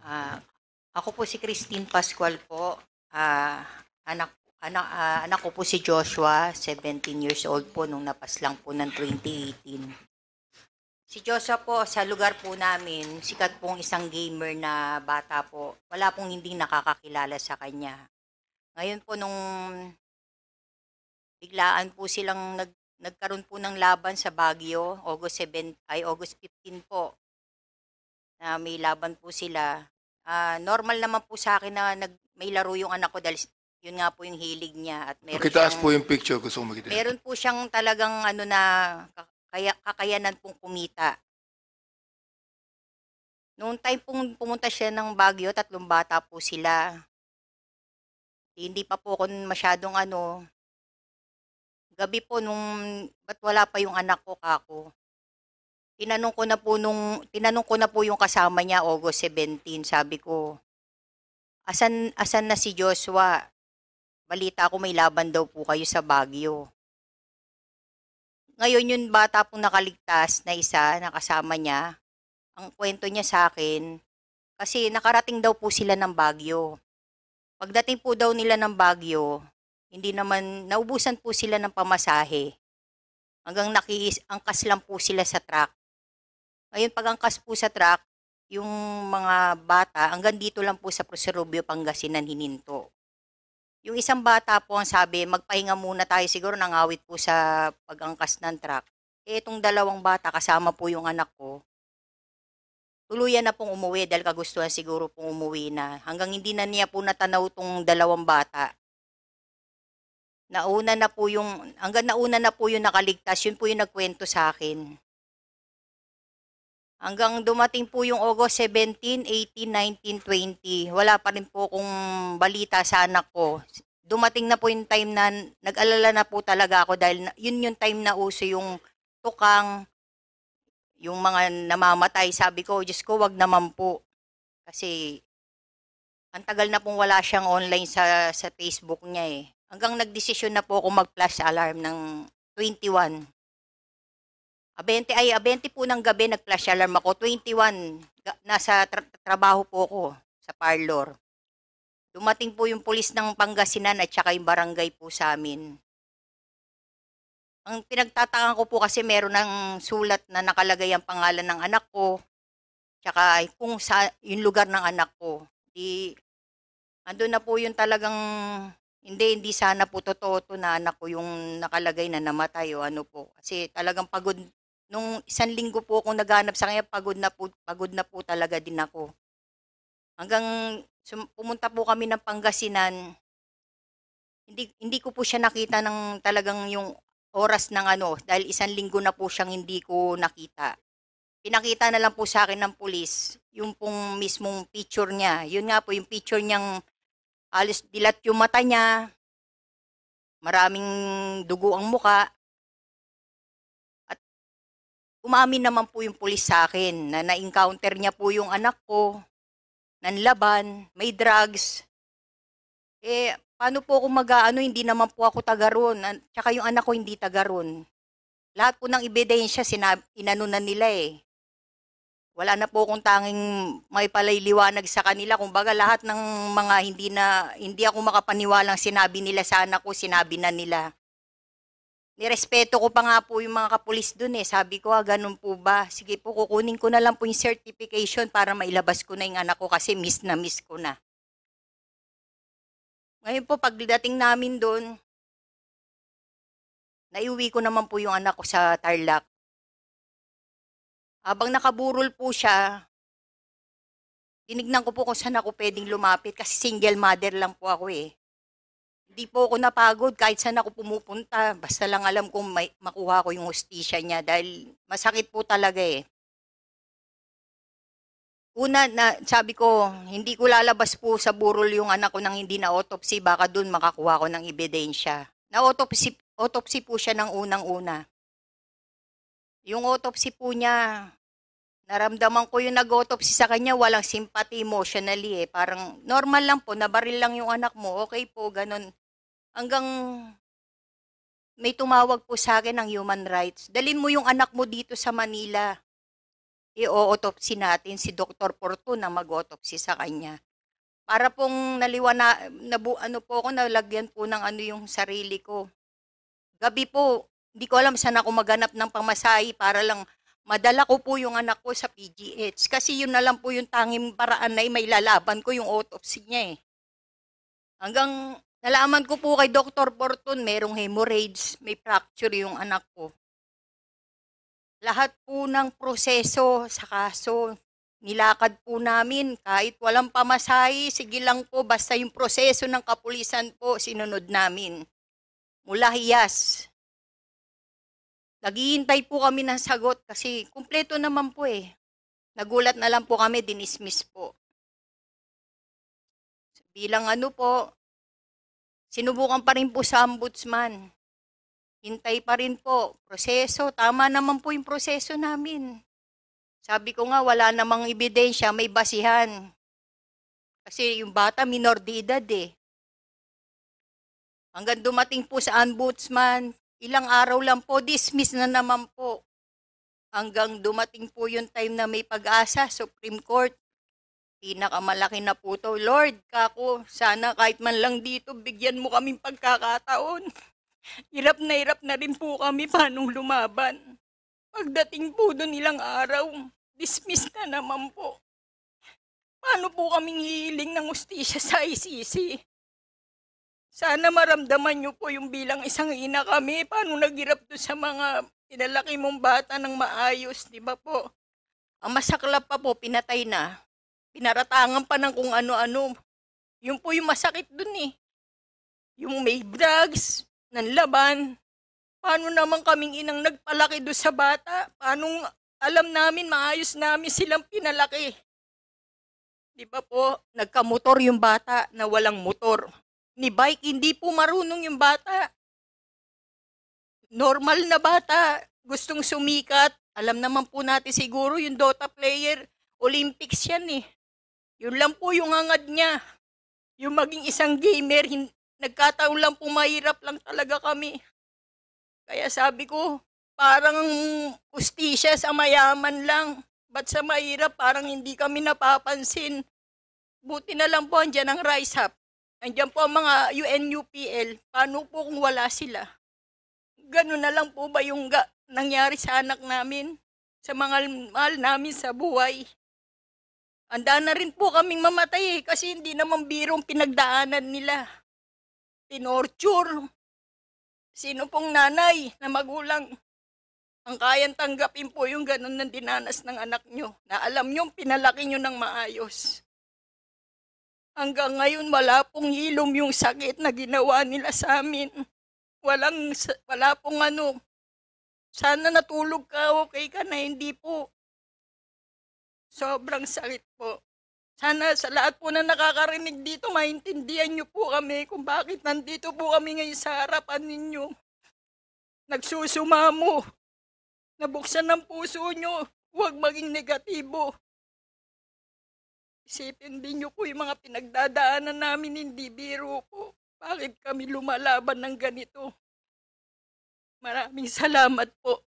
Ah, Ako po si Christine Pascual po. Ah, anak ko po si Joshua, 17 years old po nung napaslang po ng 2018. Si Joshua po, sa lugar po namin, sikat pong isang gamer na bata po. Wala pong hindi nakakakilala sa kanya. Ngayon po nung biglaan po silang nagkaroon po ng laban sa Baguio, August 15 po, na may laban po sila. Normal naman po sa akin na may laro yung anak ko dahil yun nga po yung hilig niya at Pakitaas po yung picture. Gusto ko makita yan. meron po siyang talagang ano na kakayanan pong kumita. Noong time pong pumunta siya ng Baguio, 3 bata po sila. Hindi pa po ako masyadong gabi po nung ba't wala pa yung anak ko kako. Tinanong ko na po yung kasama niya August 17, sabi ko, asan na si Joshua? Balita ko may laban daw po kayo sa Baguio. Ngayon yung bata pong nakaligtas na isa na kasama niya, ang kwento niya sa akin, kasi nakarating daw po sila ng Baguio. Pagdating po daw nila ng Baguio, hindi naman, naubusan po sila ng pamasahe. Hanggang nakiangkas lang po sila sa truck. Ngayon pag angkas po sa truck, yung mga bata, hanggang dito lang po sa Proserobio, Pangasinan hininto. Yung isang bata po ang sabi, magpahinga muna tayo, siguro nangawit po sa pag-angkas ng truck. Itong 2 bata, kasama po yung anak ko, tuluyan na pong umuwi dahil kagustuhan siguro pong umuwi na. Hanggang hindi na niya po natanaw tong 2 bata. Hanggang nauna na po yung nakaligtas, yun po yung nagkwento sa akin. Hanggang dumating po yung August 17, 18, 19, 20, wala pa rin po kung balita sa anak ko. Dumating na po yung time na nag-alala na po talaga ako dahil yun yung time na uso yung tukang, yung mga namamatay. Sabi ko, Diyos ko, wag naman po. Kasi ang tagal na pong wala siyang online sa Facebook niya eh. Hanggang nagdesisyon na po ako mag-flash alarm ng 21. 20 po ng gabi nag-flash alarm ako. 21, nasa trabaho po ako sa parlor. Dumating po yung pulis ng Pangasinan at saka yung barangay po sa amin. Ang pinagtatakan ko po kasi meron ng sulat na nakalagay ang pangalan ng anak ko, tsaka kung sa yung lugar ng anak ko. Di, ando na po yung talagang, hindi sana po totoo to na anak ko yung nakalagay na namatay o ano po. Kasi talagang pagod, nung 1 linggo po akong naghanap sa kanya, pagod na po talaga din ako. Hanggang pumunta po kami ng Pangasinan, hindi ko po siya nakita ng talagang yung oras ng dahil 1 linggo na po siyang hindi ko nakita. Pinakita na lang po sa akin ng pulis, yung pong mismong picture niya. Yun nga po, yung picture niyang halos dilat yung mata niya, maraming dugo ang muka, at umamin naman po yung pulis sa akin na na-encounter niya po yung anak ko, nanlaban, may drugs. Paano po ako hindi naman po ako taga ron, tsaka yung anak ko hindi taga ron. Lahat po ng ebidensya inano na nila eh. Wala na po akong tanging may palailiwanag sa kanila. Kumbaga lahat ng mga hindi ako makapaniwalang sinabi nila sa anak ko, sinabi na nila. Nirespeto ko pa nga po yung mga kapulis dun eh. Sabi ko, ganun po ba? Sige po, kukunin ko na lang po yung certification para mailabas ko na yung anak ko kasi miss na miss ko na. Ngayon po, pagdating namin doon, naiuwi ko naman po yung anak ko sa Tarlac. Habang nakaburol po siya, tinignan ko po kung saan ako pwedeng lumapit kasi single mother lang po ako eh. Hindi po ako napagod kahit saan ako pumupunta. Basta lang alam kong makuha ko yung hustisya niya dahil masakit po talaga eh. Una na sabi ko, hindi ko lalabas po sa burol yung anak ko nang hindi na autopsy, baka dun makakuha ko ng ebidensya. Na autopsy po siya ng unang-una. Yung autopsy po niya, naramdaman ko yung nag-autopsy sa kanya, walang sympathy emotionally eh. Parang normal lang po, nabaril lang yung anak mo, okay po, ganun. Hanggang may tumawag po sa akin ng human rights. Dalin mo yung anak mo dito sa Manila. i-autopsy natin si Dr. Porto na mag-autopsy sa kanya. Para pong ano po ako, nalagyan po ng ano yung sarili ko. Gabi po, hindi ko alam saan ako maghanap ng pamasahe para lang madala ko po yung anak ko sa PGH. Kasi yun na lang po yung tanging paraan na may lalaban ko yung autopsy niya eh. Hanggang nalaman ko po kay Dr. Porton, merong hemorrhage, may fracture yung anak ko. Lahat po ng proseso sa kaso, nilakad po namin kahit walang pamasahe, sige lang po, basta yung proseso ng kapulisan po, sinunod namin. Mula Hiyas. Naghihintay po kami ng sagot kasi kumpleto naman po eh. Nagulat na lang po kami, dinismiss po. Bilang ano po, sinubukan pa rin po sa ombudsman. Hintay pa rin po. Proseso, tama naman po yung proseso namin. Sabi ko nga, wala namang ebidensya, may basihan. Kasi yung bata, minor de edad eh. Hanggang dumating po sa ombudsman, ilang araw lang po, dismiss na naman po. Hanggang dumating po yung time na may pag-asa, Supreme Court. Pinakamalaki na po to. Lord, kako, sana kahit man lang dito, bigyan mo kaming pagkakataon. Hirap na rin po kami paanong lumaban. Pagdating po doon ilang araw, dismiss na naman po. Paano po kaming hihiling ng ustisya sa ICC? Sana maramdaman niyo po yung bilang isang ina kami, paano naghirap doon sa mga pinalaki mong bata ng maayos, di ba po? Ang masaklap pa po, pinatay na. Pinaratangan pa ng kung ano-ano. Yun po yung masakit doon eh. Yung may drugs, nanlaban. Paano naman kaming inang nagpalaki doon sa bata? Paano alam namin, maayos namin silang pinalaki? Di ba po, nagkamotor yung bata na walang motor. Ni bike, hindi po marunong yung bata. Normal na bata, gustong sumikat. Alam naman po natin siguro yung Dota player, Olympics yan eh. Yun lang po yung hangad niya. Yung maging isang gamer, nagkataon lang po mahirap lang talaga kami. Kaya sabi ko, parang ustisya sa mayaman lang. Ba't sa mahirap parang hindi kami napapansin? Buti na lang po andyan ang Rise Up. Andyan po ang mga UNUPL. Paano po kung wala sila? Ganun na lang po ba yung nangyari sa anak namin? Sa mga mahal namin sa buhay? Handa na rin po kaming mamatay kasi hindi naman birong pinagdaanan nila. Tinorture. Sino pong nanay na magulang ang kayang tanggapin po yung ganun ng dinanas ng anak nyo na alam nyo pinalaki nyo ng maayos? Hanggang ngayon wala pong hilom yung sakit na ginawa nila sa amin. Wala pong ano. Sana natulog ka, okay ka na, hindi po. Sobrang sakit po. Sana sa lahat po na nakakarinig dito, maintindihan nyo po kami kung bakit nandito po kami ngayon sa harapan ninyo. Nagsusumamo. Nabuksan ng puso nyo. Huwag maging negatibo. Isipin din nyo po yung mga pinagdadaanan namin, hindi biro po. Bakit kami lumalaban ng ganito? Maraming salamat po.